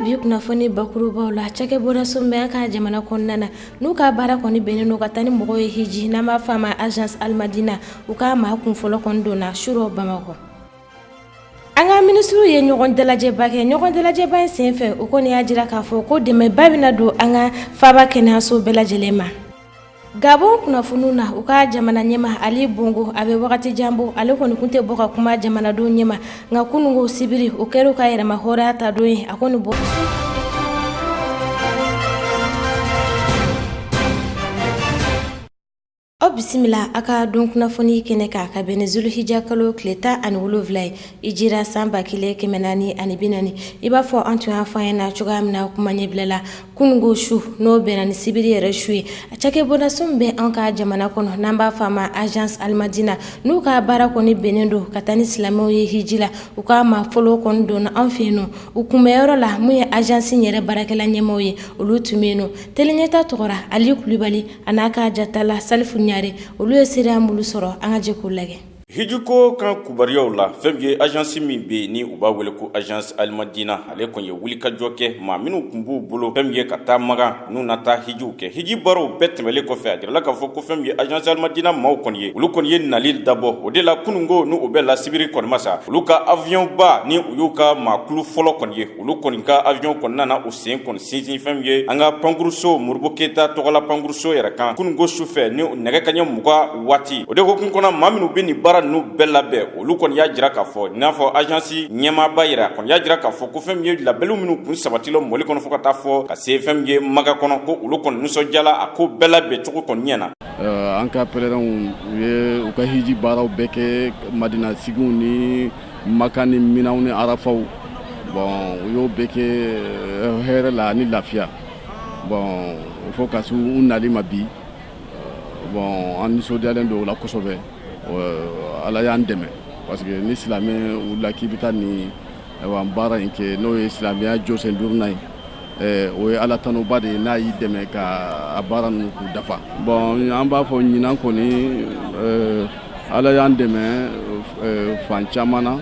bi kunnafoni bakurubaw la cakɛbɔda sunbɛn ka jamana kɔnɔna na n'u ka baara kɔni bɛnnen don ka taa ni mɔgɔw ye hiji n'an b'a fɔ a ma agence almadina u ka maa kunfɔlɔ kɔni donna suro Bamakɔ. An ka ministre ye ɲɔgɔn dalajɛba kɛ ɲɔgɔn dalajɛba in senfɛ o kɔni y'a jira k'a fɔ ko dɛmɛba bɛna don an ka faaba kɛnɛyaso bɛɛ lajɛlen ma. Gabon kunnafoniw na u ka jamana ɲɛma Ali Bongo a bɛ wagati jan bɔ ale kɔni kun tɛ bɔ ka kuma jamanadenw ɲɛma nka kunungo sibiri o kɛra ka yɛrɛma hɔrɔnya ta don ye a kɔni bɔ. O bisimila a ka don kunnafoni kɛnɛ kan ka bɛn ni Zulhijja kalo tile 17 ye Hijira san 1440 i b'a fɔ an tun y'a fɔ an ɲɛna cogoya min na kuma ɲɛbila la kunungo su n'o bɛnna ni sibiri yɛrɛ su ye a cakɛbɔdasun bɛ an ka jamana kɔnɔ n'an b'a fɔ a ma agence almadina n'u ka baara kɔni bɛnnen don ka taa ni silamɛw ye hiji la u ka maa fɔlɔ kɔni donna an fɛ yen nɔ u kunbɛyɔrɔ la mun ye agence yɛrɛ baarakɛla ɲɛmaw ye olu tun bɛ yen nɔ teleɲɛta tɔgɔra Ali Kulibali a n'a ka jatala Salifu olu ye seereya mulu sɔrɔ an ka jɛ k'o lajɛ. Hijiko kan kubariyaw la fɛn ye agence min bɛ ni u b'a wele ko agence almadina ale kɔni ye wulikajɔ kɛ maa minnu tun b'u bolo fɛn ye ka taa magan n'u na taa hijiw kɛ hiji baaraw bɛɛ tɛmɛlen kɔfɛ a jirala k'a fɔ ko fɛn ye agence almadina maaw kɔni ye olu kɔni ye nali dabɔ o de la kunungo n'u bɛɛ la sibiri kɔni ma sa olu ka avion ba ni u y'u ka maakulu fɔlɔ kɔni ye olu kɔni ka avion kɔnɔna na u sen kɔni sinsin fɛn ye an ka pankuruso Moribo Keyita tɔgɔla pankuruso yɛrɛ kan kunungo sufɛ ni nɛgɛ kaɲɛ 20 waati o de ko kun kɔnɔ maa minnu bɛ ni baara n'u bɛɛ labɛn olu kɔni y'a jira k'a fɔ n'a fɔ agence ɲɛmaaba yɛrɛ kɔni y'a jira k'a fɔ ko fɛn ye labɛnw minnu kun sabatila Mali kɔnɔ fɔ ka taa fɔ ka se fɛn ye maga kɔnɔ ko olu kɔni nisɔndiyala a ko bɛɛ labɛn cogo kɔni ɲɛna. An ka pèlerins ye u ka hiji baaraw bɛɛ kɛ Madina sigiw ni Maka ni Minaw ni Arafaw bon u y'o bɛɛ kɛ hɛrɛ la ni lafiya bon fo ka se u nali ma bi bon an nisɔndiyalen don o la kosɛbɛ. Ala y'an dɛmɛ parce que ni silamɛ wulila k'i bɛ taa ni baara in kɛ n'o ye silamɛya jɔsen 5nan ye o ye Ala tanuba de ye n'a y'i dɛmɛ ka a baara ninnu k'u dafa. Bon an b'a fɔ ɲinan kɔni Ala y'an dɛmɛ fan caman na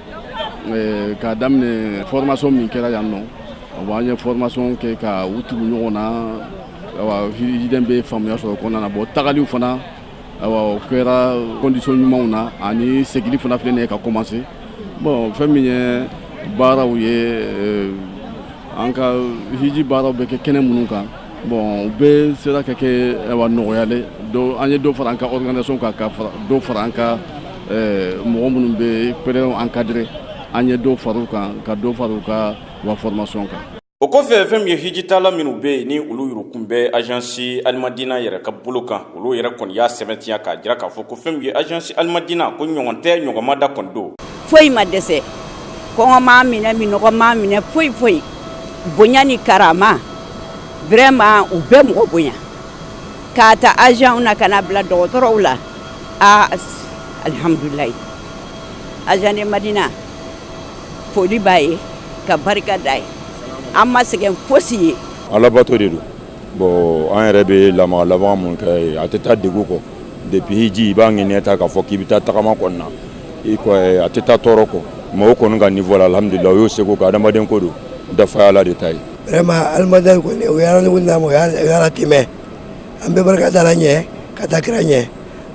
k'a daminɛ formation min kɛra yan nɔ bon an ye formation kɛ ka u tugu ɲɔgɔn na hijiden bɛ faamuya sɔrɔ kɔnɔna na bon tagaliw fana o kɛra condition ɲumanw na ani segili fana filɛ nin ye ka commencer bon fɛn min ye baaraw ye an ka hiji baaraw bɛ kɛ kɛnɛ minnu kan bon u bɛɛ sera ka kɛ nɔgɔyalen an ye dɔ fara an ka organisation kan ka dɔ fara an ka mɔgɔ minnu bɛ pèlerins encadrer an ye dɔ fara u kan ka dɔ fara u ka formation kan. O kɔfɛ fɛn ye hijitala minnu bɛ ni olu yurukun bɛ agence almadina yɛrɛ ka bolo kan olu yɛrɛ kɔni y'a sɛbɛntiya k'a jira k'a fɔ ko fɛn ye agence almadina ko ɲɔgɔn tɛ ɲɔgɔnma da kɔni don. Foyi ma dɛsɛ kɔngɔ m'a minɛ minɔgɔ m'a minɛ foyi bonya ni karama vraiment u bɛɛ mɔgɔ bonya k'a ta agent na ka na bila dɔgɔtɔrɔw la alhamdulilayi agent Madina foli b'a ye ka barika da ye. An ma sɛgɛn fosi ye. Alabato de don bon an yɛrɛ bɛ lamaga laban mun kɛ a tɛ taa degu kɔ depuis hiji i b'a ŋɛniya ta k'a fɔ k'i bɛ taa tagama kɔni na a tɛ taa tɔɔrɔ kɔ mɔgɔw kɔni ka niveau la alhamdulilayi o y'o seko ka adamaden ko don dafa Ala de ta ye. Vraiment almadani kɔni o y'ala ɲɔgɔn na o y'ala tɛmɛ an bɛ barika da la ɲɛ ka taa kira ɲɛ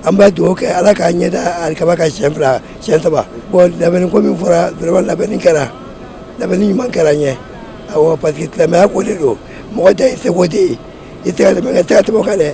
an b'a dugawu kɛ Ala k'a ɲɛ da alikaba ka siɲɛ 2 siɲɛ 3 bon labɛnni ko min fɔra vraiment labɛnni ɲuman kɛra ɲɛ. Awɔ parce que silamɛya ko de don mɔgɔ ta ye seko de ye i tɛ ka tɛmɛ o kan dɛ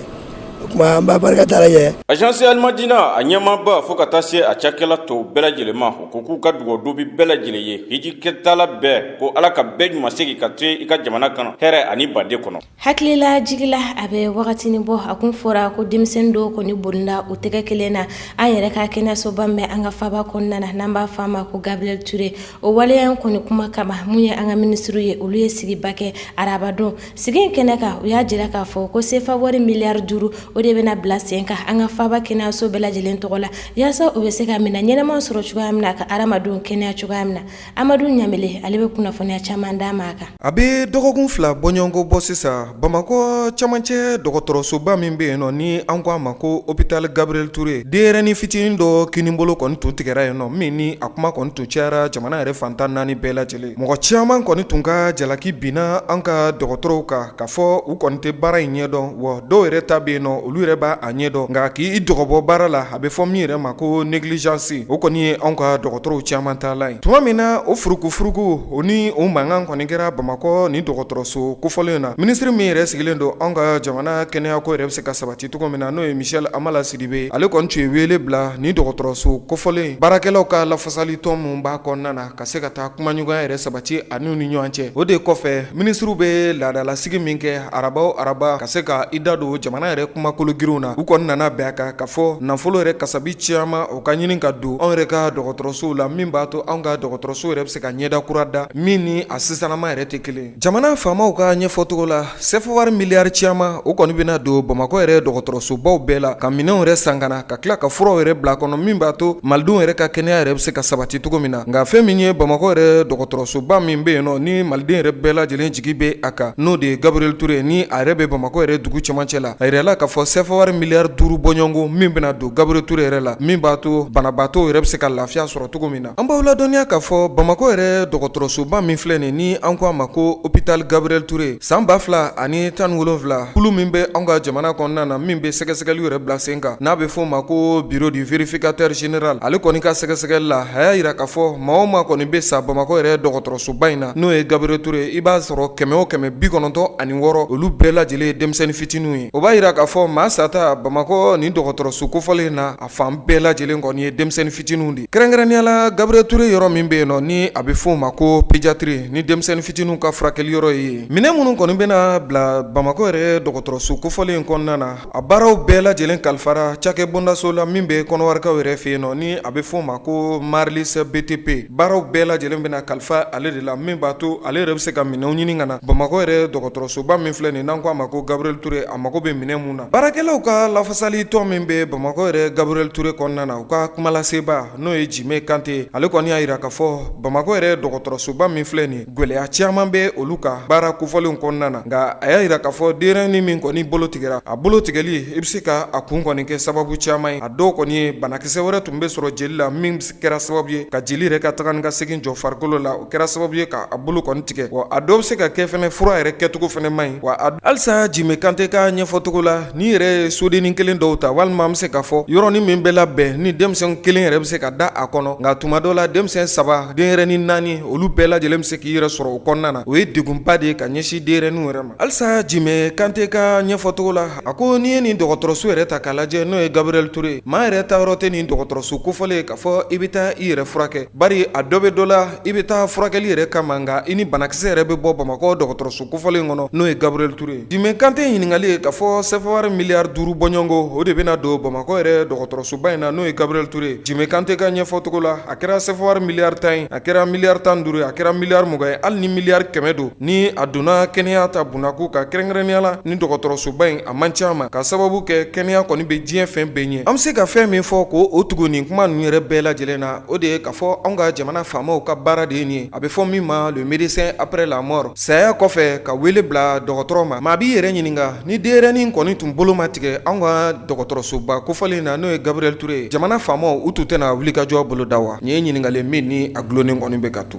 o tuma an b'a barika da la ɲɛ. Agence almadina a ɲɛmaaba fo ka taa se a cakɛla tɔw bɛɛ lajɛlen ma o ko k'u ka dugawu bi bɛɛ lajɛlen ye hiji kɛtala bɛɛ ko Ala ka bɛɛ ɲuman segin ka to i ka jamana kan hɛrɛ ani baden kɔnɔ. Hakilila jigila a bɛ wagatinin bɔ a kun fɔra ko denmisɛnnin dɔw kɔni bolila o tɛgɛ kelen na an yɛrɛ ka kɛnɛyasoba mɛn an ka faaba kɔnɔna na n'an b'a fɔ a ma ko Gabriel Ture o waleya kɔni kuma kama mun ye an ka ministre ye olu ye sigiba kɛ arabadon sigi in kɛnɛ kan u y'a jira k'a fɔ ko CFA wari miliyari 5 o de bena bila sen kan an ka faba kɛnɛyaso bɛɛ lajɛlen tɔgɔ la yaasa o bɛ se ka mina ɲɛnɛmaw sɔrɔ cogoya min na ka adamadenw kɛnɛya cogoya min na Amadu Ɲamele ale bɛ kunnafoniya caman d'a ma kan a bɛ dɔgɔkun 2 bɔɲɔgɔnko bɔ sisan Bamakɔ camancɛ dɔgɔtɔrɔsoba min bɛ yen nɔ ni an ko a ma ko hôpital Gabriel Touré denyɛrɛnin fitinin dɔ kinibolo kɔni tun tigɛra yen nɔ min ni a kuma kɔni tun cayara jamana yɛrɛ fantan 4 bɛɛ lajɛlen mɔgɔ caman kɔni tun ka jalaki binna an ka dɔgɔtɔrɔw kan ka fɔ u kɔni tɛ baara in ɲɛdɔn wa dɔw yɛrɛ ta bɛ yen nɔ olu yɛrɛ b'a ɲɛdɔn nka k'i dɔgɔbɔ baara la a bɛ fɔ min yɛrɛ ma ko négligence o kɔni ye an ka dɔgɔtɔrɔw caman ta la ye tuma min na o furuku o ni o mankan kɔni kɛra Bamakɔ ni dɔgɔtɔrɔso kofɔlen na ministre min yɛrɛ sigilen don an ka jamana kɛnɛyako yɛrɛ bɛ se ka sabati cogo min na n'o ye Michel Amala Sidibe ale kɔni tun ye wele bila ni dɔgɔtɔrɔso kofɔlen baarakɛlaw ka lafasali tɔn mun b'a kɔnɔna na ka se ka taa kumaɲɔgɔnya yɛrɛ sabati ani ni ɲɔgɔn cɛ o de kɔfɛ ministre bɛ laadalasigi min kɛ araba ka se ka i da don jamana yɛrɛ kumakolo girinw na u kɔni nana bɛn a kan ka fɔ nafolo yɛrɛ kasabi caman o ka ɲini ka don anw yɛrɛ ka dɔgɔtɔrɔsow la min b'a to anw ka dɔgɔtɔrɔso yɛrɛ bɛ se ka ɲɛda kura da min ni a sisanama yɛrɛ tɛ kelen jamana faamaw ka ɲɛfɔtogo la sɛfɛwari miliyari caman o kɔni bɛna don Bamakɔ yɛrɛ dɔgɔtɔrɔsobaw bɛɛ la ka minɛnw yɛrɛ san kana ka tila ka furaw yɛrɛ bila kɔnɔ min b'a to malidenw yɛrɛ ka kɛnɛya yɛrɛ bɛ se ka sabati cogo min na nka fɛn min ye Bamakɔ yɛrɛ dɔgɔtɔrɔsoba min bɛ yen nɔ ni maliden yɛrɛ bɛɛ lajɛlen jigi bɛ a kan n'o de ye Gabriel Touré ni a yɛrɛ bɛ Bamakɔ yɛrɛ dugu cɛmancɛ la a yɛrɛ la k'a fɔ sɛfɛwari miliyari 5 bɔɲɔgɔnko min bɛna don Gabriel Touré yɛrɛ la min b'a to banabaatɔw yɛrɛ bɛ se ka lafiya sɔrɔ cogo min na an b'aw ladɔnniya k'a fɔ Bamakɔ yɛrɛ dɔgɔtɔrɔsoba min filɛ nin ni an ko a ma ko hôpital Gabriel Touré san 2017 kulu min bɛ an ka jamana kɔnɔna na min bɛ sɛgɛsɛgɛliw yɛrɛ bila sen kan n'a bɛ fɔ o ma ko bureau du vérificateur général ale kɔni ka sɛgɛsɛgɛli la a y'a yira k'a fɔ maa o maa kɔni bɛ sa Bamakɔ yɛrɛ dɔgɔtɔrɔsoba in na n'o ye Gabriel Touré i b'a sɔrɔ 196 olu bɛɛ lajɛlen ye denmisɛnnin fitininw ye o b'a yira k'a fɔ maa sata Bamakɔ ni dɔgɔtɔrɔso kofɔlen na a fan bɛɛ lajɛlen kɔni ye denmisɛnnin fitininw de kɛrɛnkɛrɛnnenya la Gabriel Touré yɔrɔ min bɛ yen nɔ ni a bɛ fɔ o ma ko pédiatrie ni denmisɛnnin fitininw ka furakɛli yɔrɔ ye minɛn minnu kɔni bɛna bila Bamakɔ yɛrɛ dɔgɔtɔrɔso kofɔlen in kɔnɔna na a baaraw bɛɛ lajɛlen kalifara cakɛ bondaso la min bɛ kɔnɔwarikaw yɛrɛ fɛ yen nɔ ni a bɛ fɔ o ma ko Marlis BTP baaraw bɛɛ lajɛlen bɛna kalifa ale de la min b'a to ale yɛrɛ bɛ se ka minɛnw ɲini ka na Bamakɔ yɛrɛ dɔgɔtɔrɔsoba min filɛ nin n'an ko a ma ko Gabriel Touré a mago bɛ minɛn mun na baarakɛlaw ka lafasali tɔn min bɛ Bamakɔ yɛrɛ Gabriel Touré kɔnɔna na u ka kumalaseba n'o ye Jime Kante ale kɔni y'a yira k'a fɔ Bamakɔ yɛrɛ dɔgɔtɔrɔsoba min filɛ nin gwɛlɛya caman bɛ olu ka baara kofɔlenw kɔnɔna na nka a y'a yira k'a fɔ denyɛrɛnin min kɔni bolo tigɛra a bolo tigɛli i bɛ se ka a kun kɔni kɛ sababu caman ye a dɔw kɔni ye banakisɛ wɛrɛ tun bɛ sɔrɔ jeli la min kɛra sababu ye ka jeli yɛrɛ ka taga ni ka segin jɔ farikolo la o kɛra sababu ye k'a bolo kɔni tigɛ wa a dɔw bɛ se ka kɛ fɛnɛ fura yɛrɛ kɛcogo fɛnɛ man ɲi wa halisa Jime Kante ka ɲɛfɔtogo la ni yɛrɛ ye sodennin kelen dɔw ta walima an bɛ se k'a fɔ yɔrɔnin min bɛ labɛn ni denmisɛn kelen yɛrɛ bɛ se ka da a kɔnɔ nka tuma dɔw la denmisɛn 3 denyɛrɛnin 4 olu bɛɛ lajɛlen bɛ se k'i yɛrɛ sɔrɔ o kɔnɔna na o ye degunba de ye ka ɲɛsin denyɛrɛninw yɛrɛ ma halisa Jime Kante ka ɲɛfɔtogo la a ko n'i ye nin dɔgɔtɔrɔso yɛrɛ ta k'a lajɛ n'o ye Gabriel Touré maa yɛrɛ ta yɔrɔ tɛ nin dɔgɔtɔrɔso kofɔlen k'a fɔ i bɛ taa i yɛrɛ furakɛ bari a dɔ bɛ dɔ la i bɛ taa furakɛli yɛrɛ kama nka i ni banakisɛ yɛrɛ bɛ bɔ Bamakɔ dɔgɔtɔrɔso kofɔlen kɔnɔ n'o ye Gabriel Touré Jime Kante ɲininkali ye k'a fɔ sɛfɛwari miliyari 5 bɔɲɔgɔnko o de bɛna don Bamakɔ yɛrɛ dɔgɔtɔrɔsoba in na n'o ye Gabriel Touré Jime Kante ka ɲɛfɔtogo la a kɛra sɛfɛwari miliyari 10 a kɛra miliyari 15 a kɛra miliyari 20 ye hali ni miliyari 100 don ni a donna kɛnɛya ta bunako ka kɛrɛnkɛrɛnnenya la ni dɔgɔtɔrɔsoba in a man ca ma ka sababu kɛ kɛnɛya kɔni bɛ diɲɛ fɛn bɛɛ ɲɛ an bɛ se ka fɛn min fɔ ko o tugu nin kuma ninnu yɛrɛ bɛɛ lajɛlen na o de ye k'a fɔ anw ka jamana faamaw ka baara de ye nin ye a bɛ fɔ min ma le médecin après la mort saya kɔfɛ ka wele bila dɔgɔtɔrɔ ma maa b'i yɛrɛ ɲininka ni denyɛrɛnin kɔni tun bolo ma tigɛ anw ka dɔgɔtɔrɔsoba kofɔlen na n'o ye Gabriel Touré jamana faamaw u tun tɛna wulikajɔ bolo da wa nin ye ɲininkali min ni a gulonnen kɔni bɛ ka to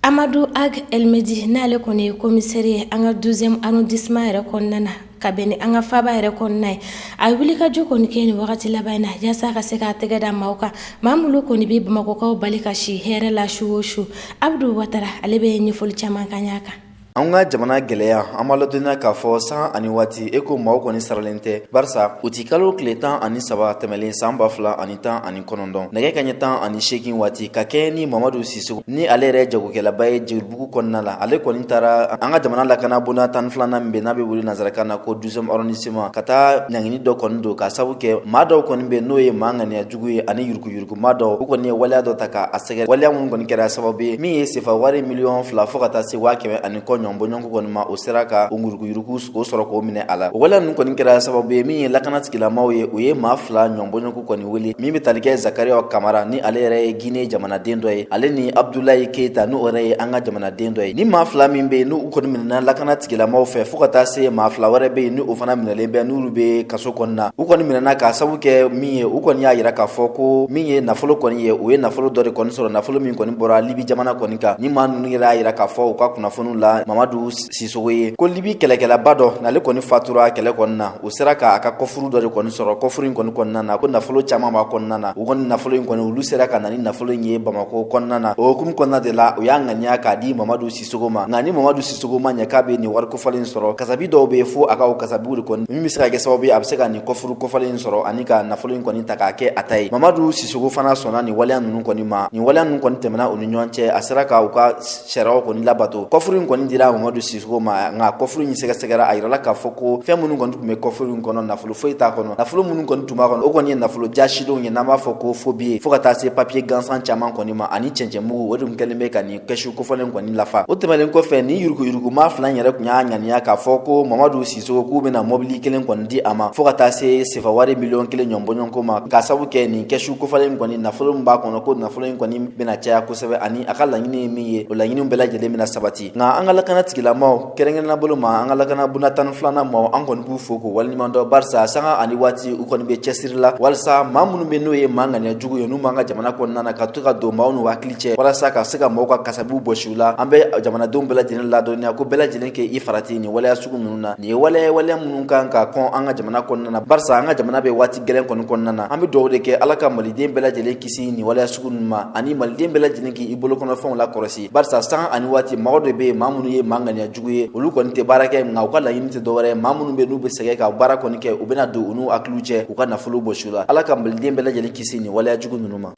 Amadou Ag Elmedi n'ale kɔni ye commissaire ye an ka 12e arrondissement yɛrɛ kɔnɔna na ka bɛn ni an ka faba yɛrɛ kɔnɔna ye a ye wulikajɔ kɔni kɛ nin wagati laban in na yaasa ka se k'a tɛgɛ da maaw kan maa minnu kɔni bɛ Bamakɔkaw bali ka si hɛrɛ la su o su Abdou Watara ale bɛ ɲɛfɔli caman kan y'a kan an ka jamana gɛlɛya an b'a ladɔnniya k'a fɔ san ani waati e ko maaw kɔni saralen tɛ barisa u ti kalo tile 13 tɛmɛlen san 2019 nɛgɛ kaɲɛ 18 waati ka kɛ ni Mamadu Sisoko ni ale yɛrɛ jagokɛlaba ye Jelibugu kɔnɔna la ale kɔni taara an ka jamana lakana bonda 12nan min bɛ n'a bɛ wele nanzarakan na ko 12e arrondissement ka taa ɲangini dɔ kɔni don k'a sabu kɛ maa dɔw kɔni bɛ n'o ye maa ŋaniya jugu ye ani yuruguyurugu maa dɔw u kɔni ye waleya dɔ ta k'a sɛgɛrɛ waleya minnu kɔni kɛra sababu ye min ye sefa wari miliyɔn 2 fo ka taa se 100 ani kɔ ɲɔnbɔɲɔnko kɔni ma o sera ka o ngurukuyuruku o sɔrɔ k'o minɛ a la o waleya ninnu kɔni kɛra sababu ye min ye lakanatigilamaaw ye u ye maa 2 ɲɔnbɔɲɔnko kɔni wele min bɛ tali kɛ Zakariya Kamara ni ale yɛrɛ ye Guinée jamanaden dɔ ye ale ni Abdoulaye Keita n'o yɛrɛ ye an ka jamanaden dɔ ye ni maa 2 min bɛ yen n'u kɔni minɛna lakanatigilamaaw fɛ fo ka taa se maa 2 wɛrɛ bɛ yen ni o fana minɛlen bɛ n'olu bɛ kaso kɔnɔna u kɔni minɛna k'a sababu kɛ min ye u kɔni y'a yira k'a fɔ ko min ye nafolo kɔni ye u ye nafolo dɔ de kɔni sɔrɔ nafolo min kɔni bɔra Libi jamana kɔni kan ni maa ninnu yɛrɛ y'a yira k'a fɔ u ka kunnafoniw la Mamadu Sisogo ye ko Libi kɛlɛkɛlaba dɔ n'ale kɔni fatura kɛlɛ kɔni na u sera k'a ka kɔfuru dɔ de kɔni sɔrɔ kɔfuru in kɔni kɔnɔna na ko nafolo caman b'a kɔnɔna na u kɔni nafolo in kɔni olu sera ka na ni nafolo in ye Bamako kɔnɔna na o hukumu kɔnɔna de la u y'a ŋaniya k'a di Mamadu Sisogo ma nka ni Mamadu Sisogo ma ɲɛ k'a bɛ nin wari kofalen sɔrɔ kasabi dɔw bɛ fo a ka o kasabiw de kɔni min bɛ se ka kɛ sababu ye a bɛ se ka nin kɔfuru kofalen sɔrɔ ani ka nafolo in kɔni ta k'a kɛ a ta ye Mamadu Sisogo fana sɔnna nin waleya ninnu kɔni ma nin waleya ninnu kɔni tɛmɛna u ni ɲɔgɔn cɛ a sera ka u ka sariyaw kɔni labato kɔfuru in kɔni dira Mamadu Sisogo ma nka kɔfuru in sɛgɛsɛgɛra a yirala k'a fɔ ko fɛn minnu kɔni tun bɛ kɔfuru in kɔnɔ nafolo foyi t'a kɔnɔ nafolo minnu kɔni tun b'a kɔnɔ o kɔni ye nafolo jasilenw ye n'an b'a fɔ ko fobiye fo ka taa se papier gansan caman kɔni ma ani cɛncɛnmugu o de tun kɛlen bɛ ka nin kɛsu kofɔlen kɔni lafa o tɛmɛnen kɔfɛ ni yuruguyurugu maa 2 yɛrɛ tun y'a ŋaniya k'a fɔ ko Mamadu Sisogo k'u bɛna mɔbili kelen kɔni di a ma fo ka taa se sefa wari miliyɔn 1 ɲɔnbɔɲɔnko ma k'a sababu kɛ nin kɛsu kofɔlen kɔni nafolo min b'a kɔnɔ ko nafolo in kɔni bɛna caya kosɛbɛ ani a ka laɲini ye min ye o laɲiniw bɛɛ lajɛlen bɛna sabati nka an ka lakanatigilamaaw kɛrɛnkɛrɛnnenya bolo ma an ka lakana bunatan 2nan ma an kɔni b'u fo k'u waleɲuman dɔn barisa sanga ani waati u kɔni bɛ cɛsiri la walasa maa minnu bɛ n'o ye maa ŋaniya jugu ye n'u m'an ka jamana kɔnɔna na ka to ka don maaw n'u hakili cɛ walasa ka se ka maaw ka kasabiw bɔsi u la an bɛ jamanadenw bɛɛ lajɛlen ladɔnniya ko bɛɛ lajɛlen kɛ i farati nin waleya sugu ninnu na nin ye waleya minnu kan ka kɔn an ka jamana kɔnɔna na barisa an ka jamana bɛ waati gɛlɛn kɔni kɔnɔna na an bɛ dugawu de kɛ Ala ka maliden bɛɛ lajɛlen kisi nin waleya sugu ninnu ma ani maliden bɛɛ lajɛlen k'i bolokɔnɔfɛnw la kɔlɔsi barisa sanga ani waati maaw de bɛ yen maa minnu ye maa ŋaniya jugu ye olu kɔni tɛ baara kɛ nka u ka laɲini tɛ dɔwɛrɛ maa minnu bɛ n'u bɛ sɛgɛn ka baara kɔni kɛ u bɛna don u n'u hakiliw cɛ u ka nafolo bɔsi u la Ala ka maliden bɛɛ lajɛlen kisi nin waleya jugu ninnu ma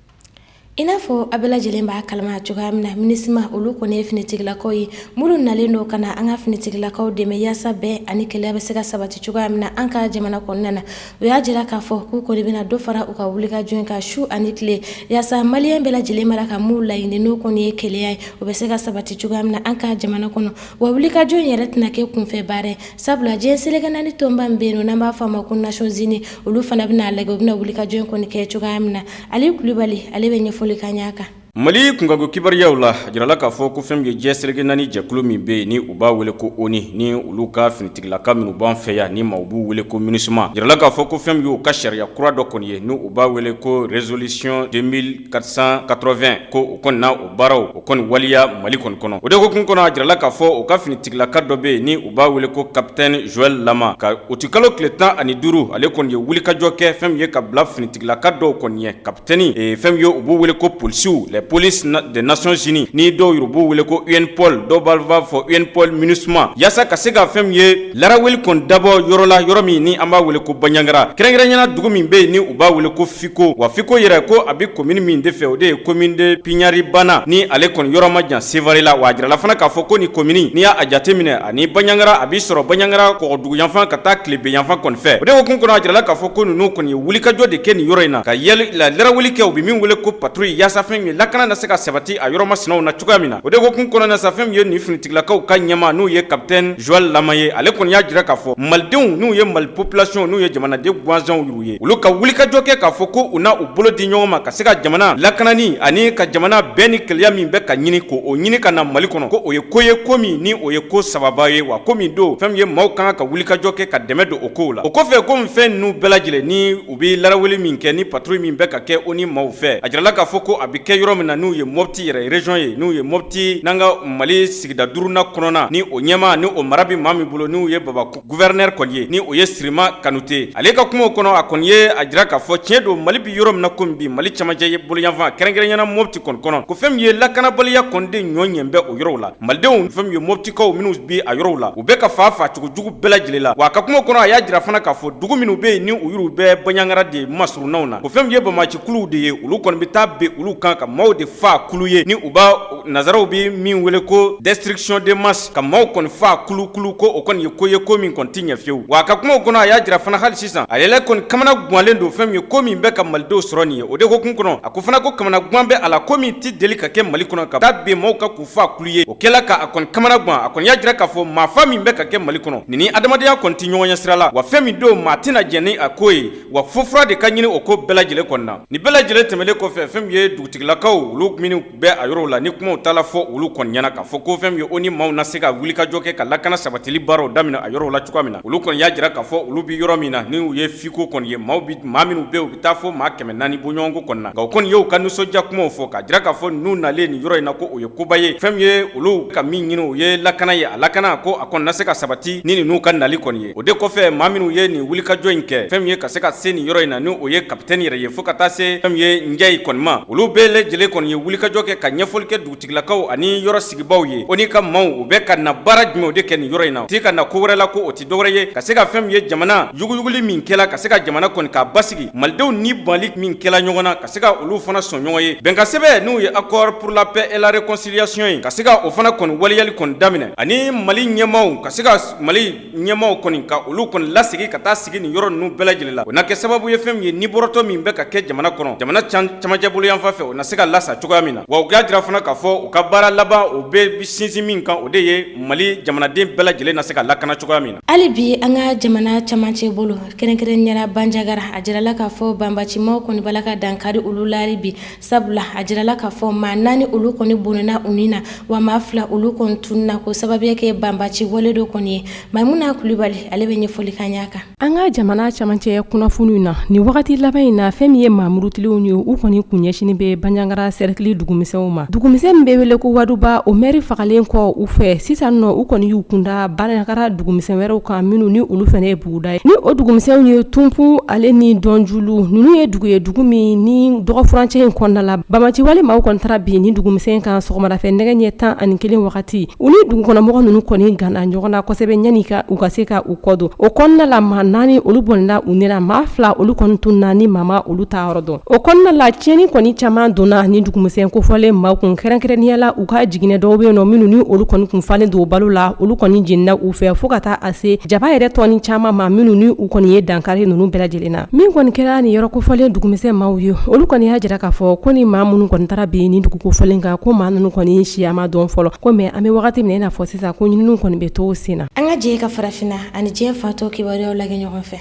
I n'a fɔ a bɛɛ lajɛlen b'a kalama cogoya min na MINUSMA olu kɔni ye finitigilakaw ye minnu nalen don ka na an ka finitigilakaw dɛmɛ yaasa bɛn ani kɛlɛ bɛ se ka sabati cogoya min na an ka jamana kɔnɔna na o y'a jira k'a fɔ k'u kɔni bɛna dɔ fara u ka wulikajɔ in kan su ani tile yaasa maliyɛn bɛɛ lajɛlen mara ka mun laɲini n'o kɔni ye kɛlɛya ye o bɛ se ka sabati cogoya min na an ka jamana kɔnɔ wa wulikajɔ in yɛrɛ tɛna kɛ kunfɛ baara ye sabula diɲɛ seleke naani tɔnba min bɛ yen nɔ n'an b'a fɔ a ma ko Nations Unies olu fana bɛna lajɛ u bɛna wulikajɔ in kɔni kɛ cogoya min na Ali Kulibali ale bɛ ɲɛfɔli k'an ɲɛ a kan Mali kunkanko kibariyaw la a jirala k'a fɔ ko fɛn min ye diɲɛ seleke naani jɛkulu min bɛ yen ni u b'a wele ko ONU ni olu ka finitigilaka minnu b'an fɛ yan ni maaw b'u wele ko MINUSMA jirala k'a fɔ ko fɛn min ye u ka sariya kura dɔ kɔni ye ni u b'a wele ko résolution 2480 ko o kɔni na o baaraw o kɔni waliya Mali kɔni kɔnɔ o de ko kun kɔnɔ a jirala k'a fɔ o ka finitigilaka dɔ bɛ yen ni u b'a wele ko capitaine Joël Lama ka o ti kalo tile 15 ale kɔni ye wulikajɔ kɛ fɛn min ye ka bila finitigilaka dɔw kɔni ye capitaine fɛn min ye u b'u wele ko policiers les polices des Nations Unies ni dɔw yɛrɛ b'u wele ko UNPOL dɔw b'a fɔ UNPOL MINUSMA yaasa ka se ka fɛn min ye laraweli kɔni dabɔ yɔrɔ la yɔrɔ min ni an b'a wele ko Baɲangara kɛrɛnkɛrɛnnenya dugu min bɛ yen ni u b'a wele ko Fiko wa Fiko yɛrɛ ko a bɛ commune min de fɛ o de ye commune de Piɲaribana ni ale kɔni yɔrɔ ma jan Sevare la wa a jirala fana k'a fɔ ko ni commune ni y'a jateminɛ ani Baɲangara a bɛ sɔrɔ Baɲangara kɔgɔdugu yanfan ka taa Tilebe yanfan kɔni fɛ o de ko kun kɔnɔ a jirala k'a fɔ ko ninnu kɔni ye wulikajɔ de kɛ nin yɔrɔ in na ka laraweli kɛ u bɛ min wele ko patrouille yaasa fɛn min lakana na se ka sabati a yɔrɔ masinaw na cogoya min na o de ko kun kɔnɔ sa fɛn min ye nin finitigilakaw ka ɲɛma n'u ye capitaine Joël Lama ye ale kɔni y'a jira k'a fɔ malidenw n'u ye Mali population n'u ye jamanaden gansanw y'u ye olu ka wulikajɔ kɛ k'a fɔ ko u na u bolo di ɲɔgɔn ma ka se ka jamana lakanani ani ka jamana bɛn ni kɛlɛya min bɛ ka ɲini ko o ɲini ka na Mali kɔnɔ ko o ye ko ye ko min ni o ye ko sababa ye wa ko min don fɛn min ye maaw kan ka wulikajɔ kɛ ka dɛmɛ don o kow la o kɔfɛ ko fɛn ninnu bɛɛ lajɛlen ni u bɛ laraweli min kɛ ni patrouille min bɛ ka kɛ o ni maaw fɛ a jirala k'a fɔ ko a bɛ kɛ yɔrɔ min na n'u ye Mopti yɛrɛ région ye n'u ye Mopti n'an ka Mali sigida duruna kɔnɔna ni o ɲɛma ni o mara bɛ maa min bolo n'u ye Baba gouverneur kɔni ye ni o ye Sirima Kanute ale ka kumaw kɔnɔ a kɔni ye a jira k'a fɔ tiɲɛ don Mali bi yɔrɔ min na komi bi Mali camancɛ ye bolo yanfan kɛrɛnkɛrɛnɲɛna Mopti kɔni kɔnɔ ko fɛn min ye lakanabaliya kɔni de ɲɔ ɲɛ bɛ o yɔrɔw la malidenw fɛn min ye Moptikaw minnu bi a yɔrɔw la u bɛ ka fa cogo jugu bɛɛ lajɛlen la wa a ka kumaw kɔnɔ a y'a jira fana k'a fɔ dugu minnu bɛ yen ni u y'u bɛɛ Baɲangara de masurunnaw na o fɛn min ye Bamacikuluw de ye olu kɔni bɛ taa bɛn olu kan ka maaw maaw de fa kulu ye ni u ba nazaraw bi min wele ko destruction de masse ka maaw kɔni fa kulu ko o kɔni ye ko ye ko min kɔni ti ɲɛ fiyewu wa ka kuma kɔnɔ a y'a jira fana hali sisan ale la kɔni kamana guwanlen don fɛn min ye ko min bɛ ka malidenw sɔrɔ nin ye o de hokun kɔnɔ a ko fana ko kamana guwan bɛ a la ko min ti deli ka kɛ mali kɔnɔ ka taa ben maaw ka k'u fa kulu ye o kɛla ka a kɔni kamana guwan a kɔni y'a jira k'a fɔ maa fa min bɛ ka kɛ mali kɔnɔ nin ni adamadenya kɔni ti ɲɔgɔn ɲɛ sira la wa fɛn min don maa tɛna jɛn ni a ko ye wa fofura de ka ɲini o ko bɛɛ lajɛlen kɔni na ni bɛɛ lajɛlen tɛmɛlen kɔfɛ fɛn min ye dugutigilakaw olu minnu bɛ a yɔrɔw la ni kumaw taala fɔ olu kɔni ɲɛna k'a fɔ ko fɛn min ye o ni maaw na se ka wulikajɔ kɛ ka lakana sabatili baaraw daminɛ a yɔrɔw la cogoya min na olu kɔni y'a jira k'a fɔ olu bi yɔrɔ min na ni u ye fiko kɔni ye maa minnu bɛ u bɛ taa fɔ maa 400 bɔɲɔgɔnko kɔni na nka o kɔni ye u ka nisɔndiya kumaw fɔ k'a jira k'a fɔ n'u nalen nin yɔrɔ in na ko o ye koba ye fɛn min ye olu ka min ɲini o ye lakana ye a lakana ko a kɔni na se ka sabati ni ninnu ka nali kɔni ye o de kɔfɛ maa minnu ye nin wulikajɔ in kɛ fɛn min ye ka se ka se nin yɔrɔ in na ni o ye kapitɛni yɛrɛ ye fo ka taa se fɛn min ye Njayi kɔni ma olu bɛɛ lajɛlen kɔni ye wulikajɔ kɛ ka ɲɛfɔli kɛ dugutigilakaw ani yɔrɔ sigibaaw ye o ni ka maaw u bɛ ka na baara jumɛnw de kɛ nin yɔrɔ in na ti ka na ko wɛrɛ la ko o ti dɔwɛrɛ ye ka se ka fɛn min ye jamana yuguyuguli min kɛla ka se ka jamana kɔni k'a basigi malidenw ni bali min kɛla ɲɔgɔn na ka se ka olu fana sɔn ɲɔgɔn ye bɛnka sɛbɛn n'u ye accord pour la paix et la réconciliation ye ka se ka o fana kɔni waliyali kɔni daminɛ ani mali ɲɛmaaw ka se ka mali ɲɛmaaw kɔni ka olu kɔni lasigi ka taa sigi nin yɔrɔ ninnu bɛɛ lajɛlen la o na kɛ sababu ye fɛn min ye ni bɔrɔtɔ min bɛ ka kɛ jamana kɔnɔ jamana camajɛ bolo yan fɛ o na se ka lasa cogoya min na wa u y'a jira fana k'a fɔ u ka baara laban o bɛ sinsin min kan o de ye mali jamanaden bɛɛ lajɛlen na se ka lakana cogoya min na hali bi an ka jamana camancɛ bolo kɛrɛnkɛrɛnniyala Bandiagara a jirala k'a fɔ banbacimaw kɔni bala ka dankari olu la hali bi sabula a jirala k'a fɔ maa 4 olu kɔni bonnana u ni na wa maa 2 olu kɔni tununa ko sababuya kɛ banbaci wale do kɔni ye Maimuna Kulibali ale bɛ ɲɛfɔli kan y'a kan an ka jamana camancɛ kunnafoniw na ni wagati laban in na fɛn min ye maamurutilenw ye u kɔni kun ɲɛsini bɛ Bandiagara cercle dugumisɛnw ma dugumisɛn bɛ wele ko Waduba o maire fagalen kɔ u fɛ sisan nɔ u kɔni y'u kunda Bandiagara dugumisɛn wɛrɛw kan minnu ni olu fɛnɛ ye buguda ye ni o dugumisɛnw ye Tunpu ale ni Dɔnjulu ninnu ye dugu min ni dɔgɔfurancɛ in kɔnɔna la Bamaci wale maaw kɔni tara bi ni dugumisɛn kan sɔgɔmadafɛ nɛgɛ ɲɛ 11 wagati u ni dugukɔnɔmɔgɔ ninnu kɔni gana ɲɔgɔn na kosɛbɛ ɲani u ka se ka u kɔdon o kɔnɔna la maa 4 olu bɔnna u nena maa 2 olu kɔni tunna ni mama olu ta yɔrɔ dɔn o kɔnɔna la tiɲɛni kɔni caman donna ni dugumisɛn kofɔlen maaw kun kɛrɛnkɛrɛnniyala u ka jiginɛ dɔw bɛ yen nɔ minnu ni olu kɔni kun falen don balo la olu kɔni jenina u fɛ fo ka taa a se jaba yɛrɛ tɔni caman ma minnu ni u kɔni ye dankari ninnu bɛɛ lajɛlen na min kɔni kɛra ni yɔrɔ kofɔlen dugumisɛn maaw ye olu kɔni y'a jira k'a fɔ ko ni maa minnu kɔni tara bi ni dugu kofɔlen kan ko maa ninnu kɔni siya ma dɔn fɔlɔ ko mɛ an bɛ wagati min i n'a fɔ sisan ko ɲininiw kɔni bɛ to sen na an ka jɛ ka farafinna ani diɲɛ fatɔ kibaruyaw lagɛ ɲɔgɔn fɛ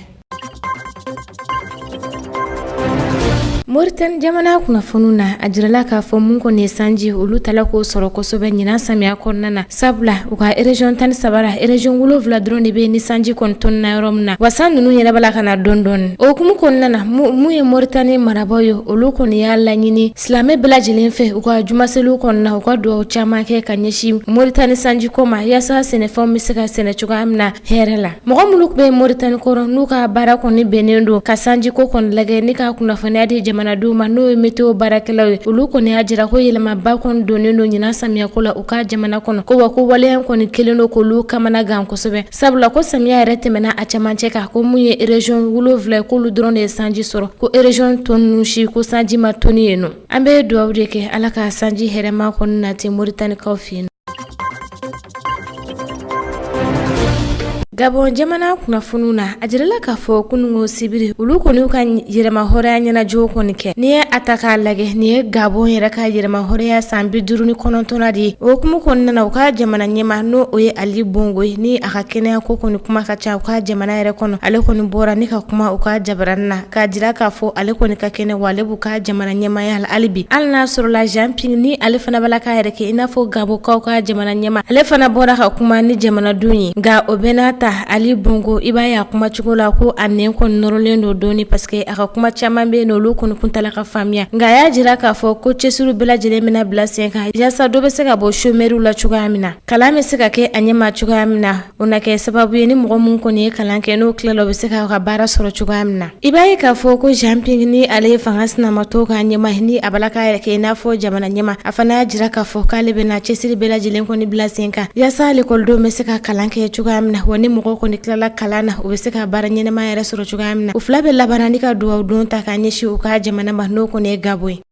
Mauritanie jamana kunnafoniw na a jirala k'a fɔ mun kɔni ye sanji olu tala k'o sɔrɔ kosɛbɛ ɲinan samiya kɔnɔna na sabula u ka région 13 la région 7 dɔrɔn de bɛ ni sanji kɔni tɔnna yɔrɔ min na wa san ninnu yɛrɛ bala ka na dɔɔni dɔɔni o hukumu kɔnɔna na mun ye Mauritanie marabaaw ye olu kɔni y'a laɲini silamɛ bɛɛ lajɛlen fɛ u ka jumaseliw kɔnɔna u ka duwawu caman kɛ ka ɲɛsin Mauritanie sanji ko ma yaasa sɛnɛfɛnw bɛ se ka sɛnɛ cogoya min na hɛrɛ la mɔgɔ minnu bɛ Mauritanie kɔrɔ n'u ka baara kɔni bɛnnen don ka sanji ko kɔni lagɛ ni ka kunnafoniya di jamanadenw ma n'o ye météo baarakɛlaw ye olu kɔni y'a jira ko yɛlɛmaba kɔni donnen don ɲinan samiyako la u ka jamana kɔnɔ ko wa ko waleya kɔni kelen don k'olu kamana gan kosɛbɛ sabula ko samiya yɛrɛ tɛmɛna a camancɛ kan ko mun ye région 7 k'olu dɔrɔn de ye sanji sɔrɔ ko région tɔ ninnu si ko sanji ma tɔni yen nɔ an bɛ duwawu de kɛ ala ka sanji hɛrɛma kɔni nati Mauritaniekaw fɛ yen Gabon jamana kunnafoniw na a jirala k'a fɔ kunungo sibiri olu kɔni ka yɛrɛma hɔrɔnya ɲɛnajɛw kɔni kɛ ni ye a ta k'a lagɛ ni ye Gabon yɛrɛ ka yɛrɛma hɔrɔnya san 59 de ye o hukumu kɔnɔna na u ka jamana ɲɛma n'o o ye Ali Bongo ye ni a ka kɛnɛya ko kɔni kuma ka ca u ka jamana yɛrɛ kɔnɔ ale kɔni bɔra ni ka kuma u ka jabarani na k'a jira k'a fɔ ale kɔni ka kɛnɛ wa ale b'u ka jamana ɲɛmaya la hali bi hali n'a sɔrɔla Jean Ping ni ale fana bala k'a yɛrɛ kɛ i n'a fɔ Gabonkaw ka jamana ɲɛma ale fana bɔra ka kuma ni jamanadenw ye nka o bɛɛ n'a ta Ali Bongo i b'a ye a kuma cogo la ko a nɛn kɔni nɔrɔlen don dɔɔni parce que a ka kuma caman bɛ yen olu kɔni kuntala ka faamuya nka a y'a jira k'a fɔ ko cɛsiriw bɛɛ lajɛlen bɛna bila sen kan yaasa dɔ bɛ se ka bɔ chômeurs la cogoya min na kalan bɛ se ka kɛ a ɲɛma cogoya min na o na kɛ sababu ye ni mɔgɔ min kɔni ye kalan kɛ n'o tilala o bɛ se k'a ka baara sɔrɔ cogoya min na i b'a ye k'a fɔ ko Jean Ping ni ale ye fanga sinamatɔw ka ɲɛma ni a bala k'a yɛrɛ kɛ i n'a fɔ jamana ɲɛma a fana y'a jira k'a fɔ k'ale bɛna cɛsiri bɛɛ lajɛlen kɔni bila sen kan yaasa lekɔlidenw bɛ se ka kalan kɛ cogoya min na wa ni mɔgɔ kɔni tilala kalan na u bɛ se ka baara ɲɛnama yɛrɛ sɔrɔ cogoya min na u fila bɛ labanna ni ka duwawu don ta ka ɲɛsin u ka jamana ma n'o kɔni ye Gabon ye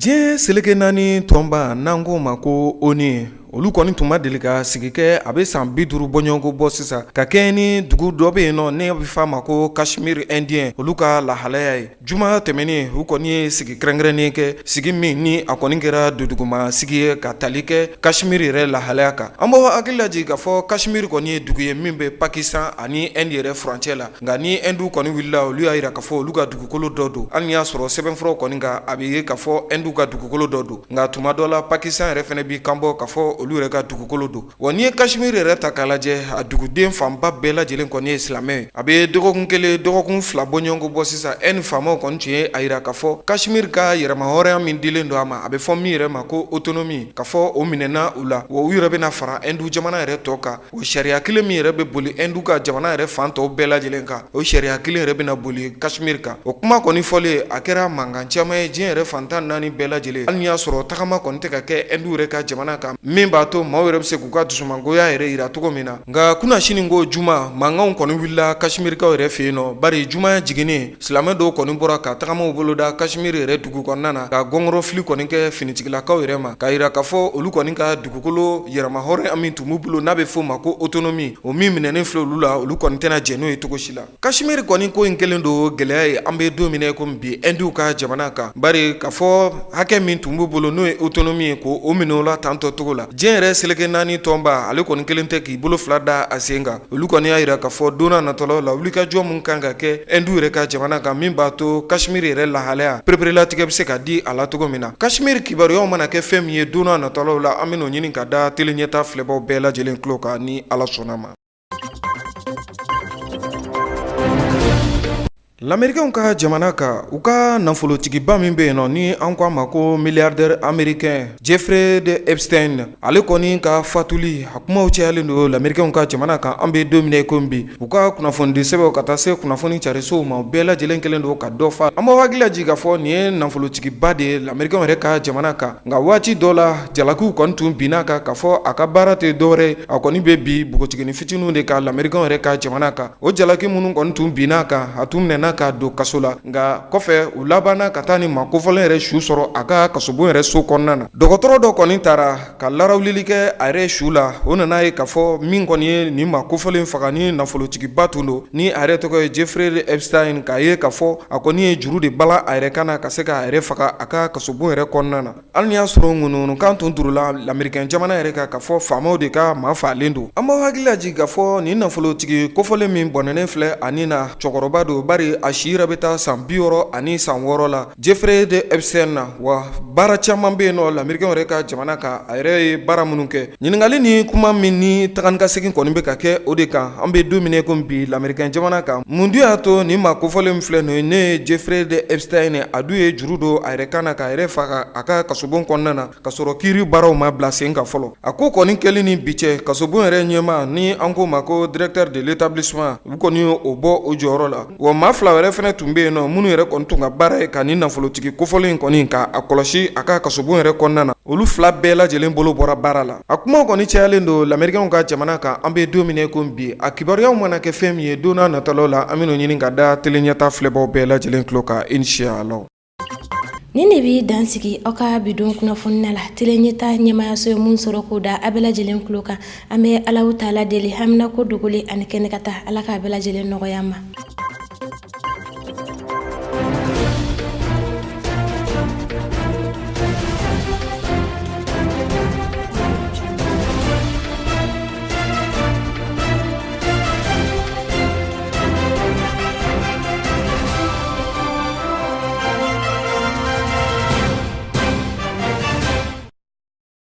diɲɛ seleke naani tɔnba n'an ko ma ko ONU olu kɔni tun ma deli ka sigi kɛ a bɛ san 50 bɔɲɔgɔnko bɔ sisan ka kɛ ni dugu dɔ bɛ yen nɔ ne bɛ f'a ma ko Kashmir Indien olu ka lahalaya ye juma tɛmɛnen u kɔni ye sigi kɛrɛnkɛrɛnnen kɛ sigi min ni a kɔni kɛra duduguma sigi ye ka tali kɛ Kashmir yɛrɛ lahalaya kan an b'aw hakili lajigin k'a fɔ Kashmir kɔni ye dugu ye min bɛ Pakistan ani Inde yɛrɛ furancɛ la nka ni Indu kɔni wulila olu y'a jira k'a fɔ olu ka dugukolo dɔ don hali ni y'a sɔrɔ sɛbɛnfuraw kɔni kan a bɛ ye k'a fɔ Indu ka dugukolo dɔ don nka tuma dɔ la Pakistan yɛrɛ fana b'i kanbɔ k'a fɔ olu yɛrɛ ka dugukolo don wa n'i ye Kashmir yɛrɛ ta k'a lajɛ a duguden fanba bɛɛ lajɛlen kɔni ye silamɛ ye a bɛ dɔgɔkun kelen dɔgɔkun fila bɔɲɔgɔnko bɔ sisan ni faamaw kɔni tun ye a jira k'a fɔ Kashmir ka yɛrɛma hɔrɔnya min dilen don a ma a bɛ fɔ min yɛrɛ ma ko autonomie k'a fɔ o minɛna u la wa u yɛrɛ bɛna fara Indu jamana yɛrɛ tɔ kan o sariya kelen min yɛrɛ bɛ boli Indu ka jamana yɛrɛ fan tɔw bɛɛ lajɛlen kan o sariya kelen yɛrɛ bɛna boli Kashmir kan o kuma kɔni fɔlen a kɛra mankan caman ye diɲɛ yɛrɛ fantan naani bɛɛ lajɛlen hali ni y'a sɔrɔ tagama kɔni tɛ ka kɛ Indu yɛrɛ ka jamana kan min b'a to maaw yɛrɛ bɛ se k'u ka dusumangoya yɛrɛ yira cogo min na nka kuna sini ko juma mankanw kɔni wulila Kashmirikaw yɛrɛ fɛ yen nɔ bari juma jiginnen silamɛ dɔw kɔni bɔra ka tagamaw boloda Kashmir yɛrɛ dugu kɔnɔna na ka gɔngɔrɔ fili kɔni kɛ finitigilakaw yɛrɛ ma ka yira k'a fɔ olu kɔni ka dugukolo yɛrɛma hɔrɔnya min tun b'u bolo n'a bɛ f'o ma ko autonomie o min minɛnen filɛ olu la olu kɔni tɛna jɛ n'o ye cogo si la Kashmir kɔni ko in kelen don gɛlɛya ye an bɛ don min komi bi Indu ka jamana kan bari k'a fɔ hakɛ min tun b'u bolo n'o ye autonomie ye ko o minɛ o la tantɔ cogo la diɲɛ yɛrɛ seleke naani tɔnba ale kɔni kelen tɛ k'i bolo fila da a sen kan olu kɔni y'a jira k'a fɔ don n'a nataw la wulikajɔ min kan ka kɛ Indu yɛrɛ ka jamana kan min b'a to Kashmir yɛrɛ lahalaya pereperelatigɛ bɛ se ka di a la cogo min na Kashmir kibaruyaw mana kɛ fɛn min ye don n'a nataw la an bɛn'o ɲini ka da tele ɲɛta filɛbaw bɛɛ lajɛlen tulo kan ni Ala sɔnna ma. L'Américain ka jamana kan u ka nafolotigiba min bɛ yen nɔ ni an ko a ma ko milliardaire américain Jeffrey Epstein ale kɔni ka fatuli a kumaw cayalen don l'Américain ka jamana kan an bɛ don min na komi bi u ka kunnafoni sɛbɛnw ka taa se kunnafoni carisow ma u bɛɛ lajɛlen kelen don ka dɔ fa an b'aw hakili lajigin k'a fɔ nin ye nafolotigiba de ye l'Américain yɛrɛ ka jamana kan nka waati dɔ la jalakiw kɔni tun binna kan k'a fɔ a ka baara tɛ dɔwɛrɛ a kɔni bɛ bi bogotigini fitininw de ka l'Américain yɛrɛ ka jamana kan o jalaki minnu kɔni tun binna kan a tun minɛna ka don kaso la nka kɔfɛ u labanna ka taa ni makofɔlen yɛrɛ su sɔrɔ a ka kasobon yɛrɛ so kɔnɔna na dɔgɔtɔrɔ dɔ kɔni taara ka larawulili kɛ a yɛrɛ su la o nana ye k'a fɔ min kɔni ye nin makofɔlen faga ni nafolotigiba tun don ni a yɛrɛ tɔgɔ ye Jeffrey Epstein k'a ye k'a fɔ a kɔni ye juru de bala a yɛrɛ kan na ka se k'a yɛrɛ faga a ka kasobon yɛrɛ kɔnɔna na hali ni y'a sɔrɔ ŋunuŋunukan tun turula l'Américain jamana yɛrɛ kan k'a fɔ faamaw de ka maa fagalen don an b'aw hakili lajigin k'a fɔ nin nafolotigi kofɔlen min bɔnɛnen filɛ ani na cɛkɔrɔba don bari a si yɛrɛ bɛ taa san 60 la Jeffrey Epstein na wa baara caman bɛ yen nɔ l'Américain yɛrɛ ka jamana kan a yɛrɛ ye baara minnu kɛ ɲininkali ni kuma min ni taganikasegin kɔni bɛ ka kɛ o de kan an bɛ don min komi bi l'Américain jamana kan mun dun y'a to nin maa kofɔlen min filɛ nin ye ne ye Jeffrey Epstein a dun ye juru don a yɛrɛ kan na k'a yɛrɛ faga a ka kasobon kɔnɔna na ka sɔrɔ kiiri baaraw ma bila sen kan fɔlɔ a ko kɔni kɛlen ni bi cɛ kasobon yɛrɛ ɲɛma ni an ko ma ko directeur de l'établissement u kɔni ye o bɔ o jɔyɔrɔ la wa maa fila wɛrɛ fana tun bɛ yen nɔ minnu yɛrɛ kɔni tun ka baara ye ka ni nafolotigi kofɔlen in kɔni ka a kɔlɔsi a ka kasobon yɛrɛ kɔnɔna na olu fila bɛɛ lajɛlen bolo bɔra baara la a kumaw kɔni cayalen don l'Américain ka jamana kan an bɛ don min komi bi a kibaruyaw mana kɛ fɛn min ye don n'a nataw la an bɛn'o ɲini ka da tele ɲɛta filɛbaw bɛɛ lajɛlen tulo kan inshallah. Ni ne bi dansigi aw ka bidon kunnafoni la tele ɲɛta ɲɛmayaso ye mun sɔrɔ k'o da a bɛɛ lajɛlen tulo kan an bɛ Alahu taala deli hamina ko dogoli ani kɛnɛ ka taa Ala k'a bɛɛ lajɛlen nɔgɔya ma.